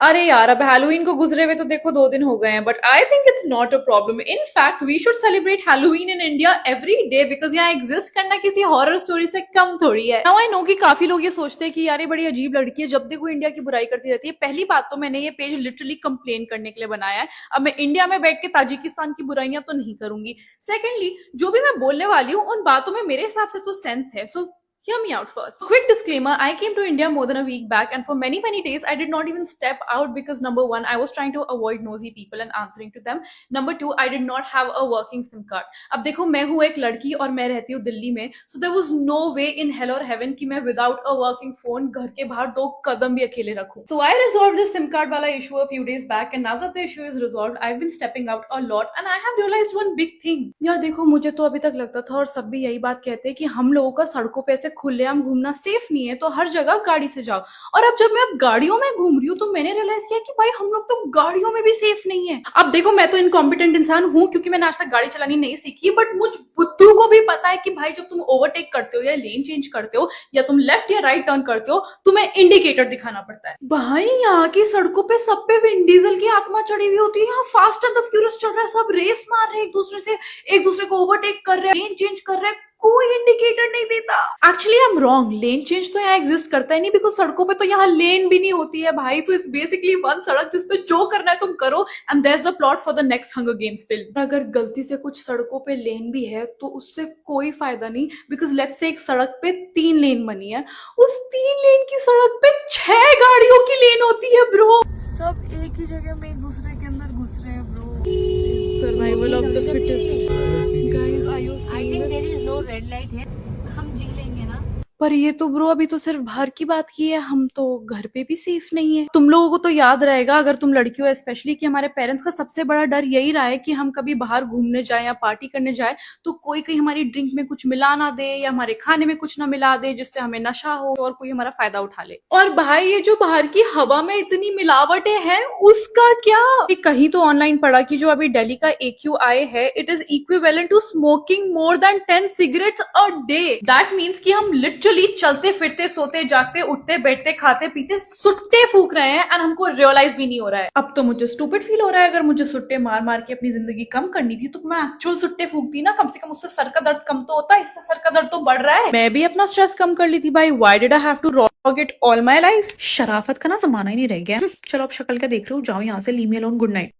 अरे यार, अब हैलोवीन को गुजरे हुए तो देखो 2 दिन हो गए हैं, but I think it's not a problem. In fact we should celebrate Halloween in India every day, because यहाँ एग्जिस्ट करना किसी हॉरर स्टोरी से कम थोड़ी है। नाउ आई नो कि काफी लोग ये सोचते हैं कि यार ये बड़ी अजीब लड़की है, जब देखो इंडिया की बुराई करती रहती है। पहली बात तो मैंने ये पेज लिटरली कंप्लेन करने के लिए बनाया है। अब मैं इंडिया में बैठ के ताजिकिस्तान की बुराइयां तो नहीं करूंगी। सेकेंडली, जो भी मैं बोलने वाली हूँ उन बातों में मेरे हिसाब से तो सेंस है। सो hear me out first. Quick disclaimer, I came to India more than a week back, and for many days I did not even step out because number one, I was trying to avoid nosy people and answering to them. Number two, I did not have a working SIM card. अब देखो, मैं हूँ एक लड़की और मैं रहती हूँ दिल्ली में, so there was no way in hell or heaven कि मैं without a working phone घर के बाहर 2 कदम भी अकेले रखूँ। So I resolved this SIM card वाला issue a few days back, and now that the issue is resolved, I've been stepping out a lot, and I have realized one big thing. यार देखो, मुझे तो अभी तक लगता था और सब भी यही बात कहते हैं कि हम लोगों का सड़कों पे ऐसे खुलेआम घूमना सेफ नहीं है, तो हर जगह गाड़ी से जाओ। और अब जब मैं अब गाड़ियों में घूम रही हूँ तो मैंने रियलाइज किया कि भाई हम लोग तो गाड़ियों में भी सेफ नहीं है। अब देखो, मैं तो इनकॉम्पिटेंट इंसान हूँ क्योंकि मैंने आज तक गाड़ी चलानी नहीं सीखी, बट मुझ बुद्धू को भी पता है कि भाई जब तुम ओवरटेक करते हो या लेन चेंज करते हो या तुम लेफ्ट या राइट टर्न करते हो, तुम्हें इंडिकेटर दिखाना पड़ता है। भाई यहाँ की सड़कों पे सब पे विन डीजल की आत्मा चढ़ी हुई होती है। यहाँ फास्ट एंड द फ्यूरियस चल रहा है, सब रेस मार रहे हैं एक दूसरे से, एक दूसरे को ओवरटेक कर रहे हैं, लेन चेंज कर रहे हैं, कोई इंडिकेटर नहीं देता। Actually I am wrong, lane change तो यहाँ एग्जिस्ट करता ही नहीं, बिकॉज सड़कों पे तो यहाँ लेन भी नहीं होती है भाई। तो इट्स बेसिकली वन सड़क जिसपे जो करना है तुम करो, and that's the plot for the next hunger games film. अगर गलती से कुछ सड़कों पे लेन भी है तो उससे कोई फायदा नहीं, बिकॉज लेट्स से एक सड़क पे 3 लेन बनी है, उस 3 लेन की सड़क पे 6 गाड़ियों की लेन होती है ब्रो। सब एक ही जगह में एक दूसरे के अंदर घुस रहे हैं bro. Survival of the fittest. Guys, are you I think there is no red light here. हम जी लेंगे ना। पर ये तो ब्रो अभी तो सिर्फ बाहर की बात की है, हम तो घर पे भी सेफ नहीं है। तुम लोगों को तो याद रहेगा, अगर तुम लड़की हो स्पेशली, कि हमारे पेरेंट्स का सबसे बड़ा डर यही रहा है कि हम कभी बाहर घूमने जाए या पार्टी करने जाए तो कोई कहीं हमारी ड्रिंक में कुछ मिला ना दे या हमारे खाने में कुछ ना मिला दे जिससे हमें नशा हो और कोई हमारा फायदा उठा ले। और भाई ये जो बाहर की हवा में इतनी मिलावटें हैं उसका क्या? कि कहीं तो ऑनलाइन पढ़ा कि जो अभी दिल्ली का AQI है, it is equivalent to smoking more than 10 cigarettes a day. That means कि हम लिटरली चलते फिरते सोते जागते उठते बैठते खाते पीते सुट्टे फूक रहे हैं, एंड हमको रियलाइज भी नहीं हो रहा है। अब तो मुझे स्टूपिड फील हो रहा है। अगर मुझे सुट्टे मार मार के अपनी जिंदगी कम करनी थी तो मैं एक्चुअल सुट्टे फूकती ना, कम से कम उससे सर का दर्द कम तो होता है। इससे सर का दर्द तो बढ़ रहा है। मैं भी अपना स्ट्रेस कम कर ली थी भाई। Why did I have to rock it all my life? शराफत का ना जमाना ही नहीं रह गया। चलो अब शक्ल क्या देख रहे हो, जाओ यहाँ से, leave me alone, good night.